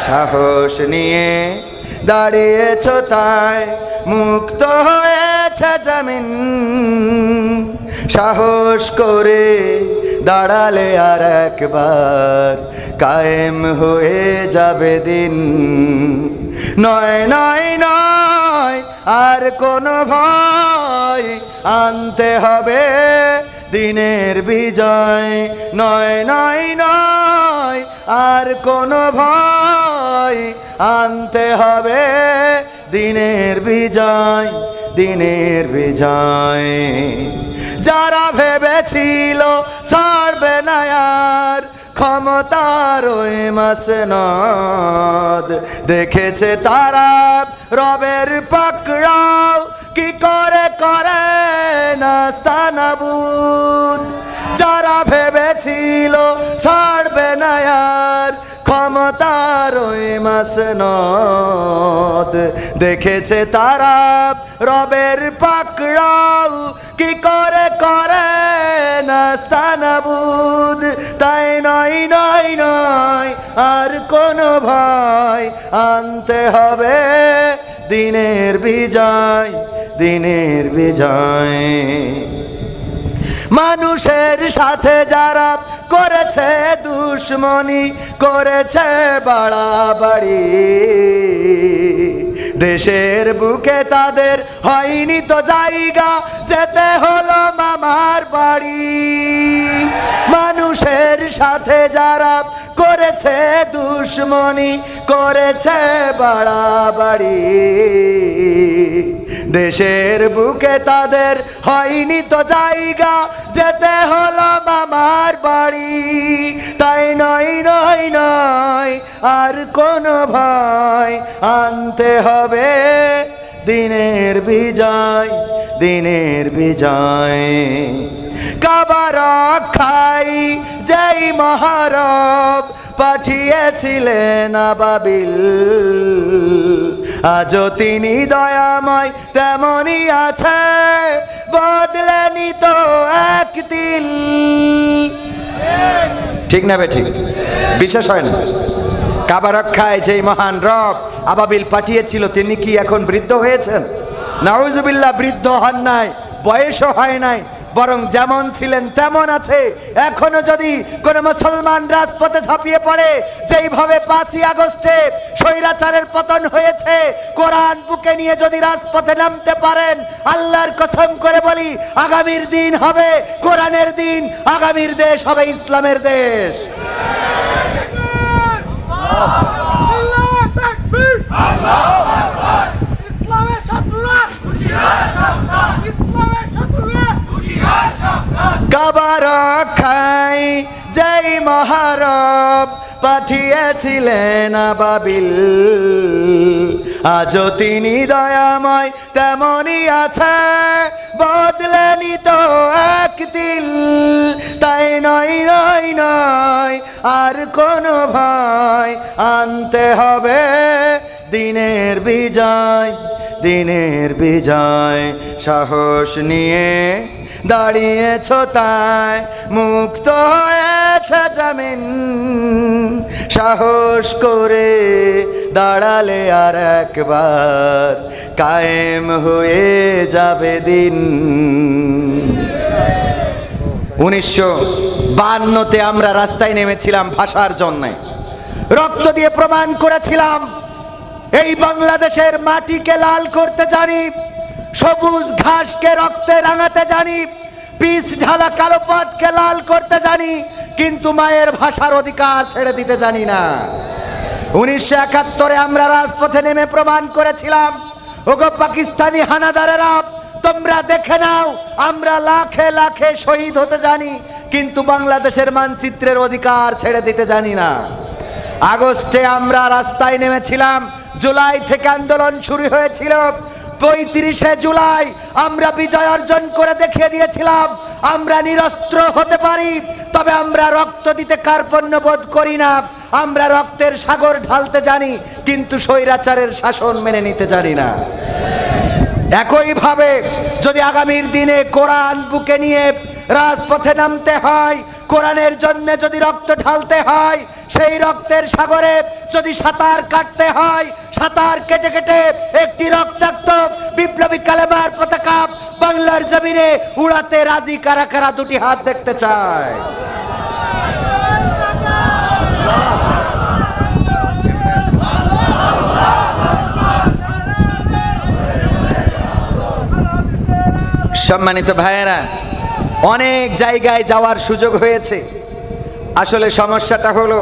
সাহস নিয়ে দাঁড়িয়েছ তাই মুক্ত হয়েছে জমিন। সাহস করে দাঁড়ালে আর একবার কায়েম হয়ে যাবে দিন। নয় নয় নয় আর কোনো ভয়, আনতে হবে দিনের বিজয়। নয় নয় নয় আর কোনো ভয়, আনতে হবে দিনের বিজয়, দিনের বিজয়। যারা ভেবেছিল ছাড়বে না আর ক্ষমতার ওই মাসনদ, দেখেছে তারা রবের পাকড়াও কি করে করে নাস্তানাবুদ। যারা ভেবেছিল ছাড়বে না আর ক্ষমতার ওই মাসনদ, দেখেছে তারা রবের পাকড়াও কি করে করে নাস্তানাবুদ। তাই নয় নয় নয় আর কোনো ভয়, আনতে হবে দিনের বিজয়, দিনের বিজয়। মানুষের সাথে যারা করেছে দুশ্মনী, করেছে বাড়াবাড়ি, দেশের বুকে তাদের হয়নি তো জায়গা, যেতে হলো মামার বাড়ি। মানুষের সাথে যারা করেছে দুশ্মনী, করেছে বাড়াবাড়ি, দেশের বুকে তাদের হয়নি তো জায়গা, যেতে হলো মামার বাড়ি। তাই নয় নয় নয় আর কোনো ভয়, আনতে হবে দিনের বিজয়, দিনের বিজয়। কাবা রক্ষাই যেই মহারব পাঠিয়েছিলেন আবাবিল, আজও তিনি দয়াময় তেমনি আছে, বদলেনি তো এক দিল। ঠিক না বে ঠিক? বিশেষ হয় না? কাবা রক্ষায় যেই মহান রব আবাবিল পাঠিয়েছিল, তিনি কি এখন বৃদ্ধ হয়েছেন? নাউজুবিল্লাহ, বৃদ্ধ হন নাই, বয়সও হয় নাই, বরং যেমন ছিলেন তেমন আছে। এখনো যদি কোন মুসলমান রাজপথে ঝাঁপিয়ে পড়ে, যেইভাবে 5ই আগস্টে স্বৈরাচারের পতন হয়েছে, কোরআন বুকে নিয়ে যদি রাজপথে নামতে পারেন, আল্লাহর কসম করে বলি, আগামীর দিন হবে কোরআনের দিন, আগামীর দেশ হবে ইসলামের দেশ। কাবা রক্ষায় যেই মহারব পাঠিয়েছিলেন আবাবিল, আজও তিনি দয়াময় তেমনি আছে, বদলেনি তো এক দিল। তাই নয় নয় নয় আর কোনো ভয়, আনতে হবে দিনের বিজয়, দিনের বিজয়। সাহস নিয়ে দাঁড়িয়েছ তাই মুক্ত হয়েছে জমিন। সাহস করে দাঁড়ালে আর একবার কায়েম হয়ে যাবে দিন। 1952-তে আমরা রাস্তায় নেমেছিলাম ভাষার জন্য, রক্ত দিয়ে প্রমাণ করেছিলাম এই বাংলাদেশের মাটিকে লাল করতে জানি, সবুজ ঘাসকে রক্তে রাঙাতে জানি, পিচ ঢালা কালো পথকে লাল করতে জানি, কিন্তু মায়ের ভাষার অধিকার ছেড়ে দিতে জানি না। 1971-এ আমরা রাজপথে নেমে প্রমাণ করেছিলাম, ওগো পাকিস্তানি হানাদারেরা, তোমরা দেখে নাও, আমরা লাখে লাখে শহীদ হতে জানি, কিন্তু বাংলাদেশের মানচিত্রের অধিকার ছেড়ে দিতে জানি না। আগস্টে আমরা রাস্তায় নেমেছিলাম, জুলাই থেকে আন্দোলন শুরু হয়েছিল। 35শে জুলাই আমরা বিজয় অর্জন করে দেখিয়ে দিয়েছিলাম, আমরা নিরস্ত্র হতে পারি, তবে আমরা রক্ত দিতে কার্পণ্য বোধ করি না। আমরা রক্তের সাগর ঢালতে জানি, কিন্তু স্বৈরাচারের শাসন মেনে নিতে জানি না। একইভাবে যদি আগামীর দিনে কোরআন বুকে নিয়ে রাজপথে নামতে হয়, কোরআনের জন্য যদি রক্ত ঢালতে হয়, সেই রক্তের সাগরে যদি সাঁতার কাটতে হয়, সাঁতার কেটে কেটে একটি রক্তাক্ত বিপ্লবী কালেমার পতাকা বাংলার জমিনে উড়াতে রাজি কারা কারা? দুটি হাত দেখতে চায়। সম্মানিত ভাইয়েরা, অনেক জায়গায় যাওয়ার সুযোগ হয়েছে। আসলে সমস্যাটা হলো,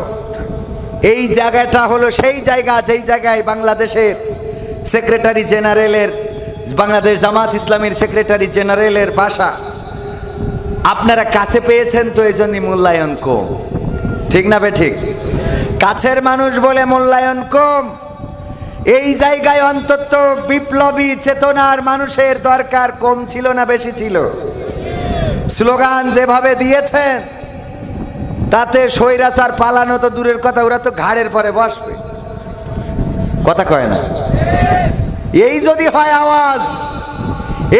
এই জায়গাটা হলো সেই জায়গা যেই জায়গায় বাংলাদেশের সেক্রেটারি জেনারেলের, বাংলাদেশ জামাত ইসলামীর সেক্রেটারি জেনারেলের বাসা। আপনারা কাছে পেয়েছেন তো এই জন্যই মূল্যায়ন কম, ঠিক না বে ঠিক? কাছের মানুষ বলে মূল্যায়ন কম। এই জায়গায় অন্তত বিপ্লবী চেতনার মানুষের দরকার কম ছিল না বেশি ছিল? স্লোগান যেভাবে দিয়েছেন তাতে স্বৈরাচার পালানো তো দূরের কথা, ওরা তো ঘাড়ের পরে বসবে, কথা কয় না? এই যদি হয় আওয়াজ,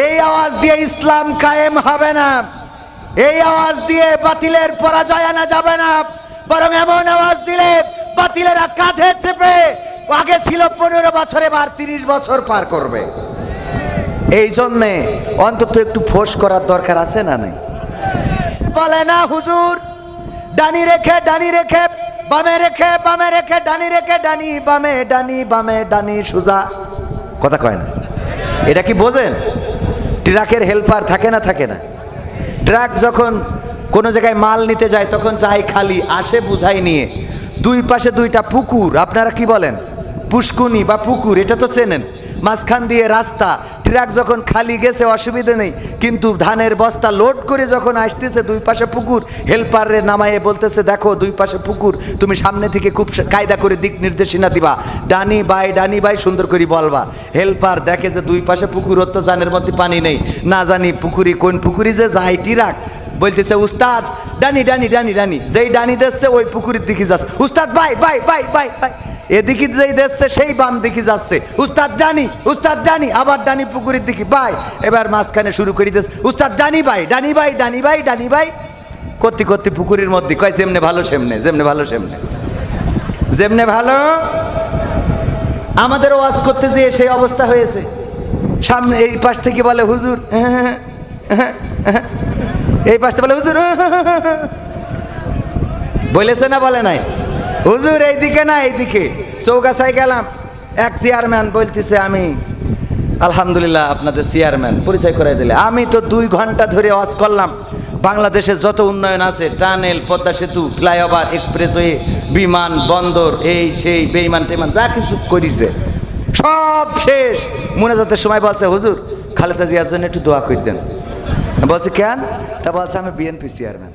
এই আওয়াজ দিয়ে ইসলাম কায়েম হবে না, এই আওয়াজ দিয়ে বাতিলের পরাজয় আনা যাবে না, বরং এমন আওয়াজ দিলে বাতিলেরা কাঁধে চেপে, আগে ছিল 15 বছরে এবার 30 বছর পার করবে। এই জন্যে অন্তত একটু ফোর্স করার দরকার আছে না নাই? বলে না হুজুর, ডানি রেখে ডানি রেখে বামে রেখে বামে রেখে ডানি রেখে ডানি বামে ডানি বামে ডানি সোজা, কথা কয় না? এটা কি বোঝেন? ট্রাকের হেল্পার থাকে না, থাকে না? ট্রাক যখন কোনো জায়গায় মাল নিতে যায় তখন চাই খালি, আসে বুঝাই নিয়ে, দুই পাশে দুইটা পুকুর, আপনারা কি বলেন? পুষ্কুনি বা পুকুর, এটা তো চেনেন। মাঝখান দিয়ে রাস্তা, ট্রাক যখন খালি গেছে অসুবিধা নেই, কিন্তু ধানের বস্তা লোড করে যখন আসতেছে দুই পাশে পুকুর, হেল্পারে নামায়ে বলতেছে দেখো দুই পাশে পুকুর, তুমি সামনে থেকে খুব কায়দা করে দিক নির্দেশনা দিবা, ডানি বাই সুন্দর করে বলবা। হেল্পার দেখে যে দুই পাশে পুকুর, তো জানের মধ্যে পানি নেই, না জানি পুকুরি কোন পুকুরি যে যাই, ট্রাক বলতেছে উস্তাদ ডানি ডানি ডানি ডানি, যেই ডানি দিচ্ছে ওই পুকুরের দিকে যাচ্ছে, উস্তাদ bye bye bye bye bye, এদিকে যেই দিচ্ছে সেই বাম দিকে যাচ্ছে, উস্তাদ ডানি, আবার ডানি পুকুরের দিকে বাই, এবার মাঝখানে শুরু করে দিচ্ছে উস্তাদ ডানি বাই ডানি বাই ডানি বাই ডানি বাই, করতে করতে পুকুরের মধ্যে কয় যেমনে ভালো সেমনে, যেমনে ভালো সেমনে, যেমনে ভালো। আমাদের ওয়াজ করতে যেয়ে সেই অবস্থা হয়েছে। সামনে এই পাশ থেকে বলে হুজুর, এই পাশে বলে হুজুর, বলেছে না বলে নাই? হুজুর এইদিকে না এইদিকে। চৌগাছায় গেলাম, এক চেয়ারম্যান বলতেছে আমি আলহামদুলিল্লাহ আপনাদের চেয়ারম্যান, পরিচয় করাই দিলে। আমি তো 2 ঘন্টা ধরে ওয়াজ করলাম বাংলাদেশের যত উন্নয়ন আছে, টানেল, পদ্মা সেতু, ফ্লাইওভার, এক্সপ্রেসওয়ে, বিমান বন্দর, এই সেই বেইমান টেমান যা কিছু করেছে সব শেষ। মোনাজাতের সময় বলছে হুজুর খালেদা জিয়ার জন্য একটু দোয়া করে দেন। বলছে কেন? তা বলছে আমি বিএনপি চেয়ারম্যান।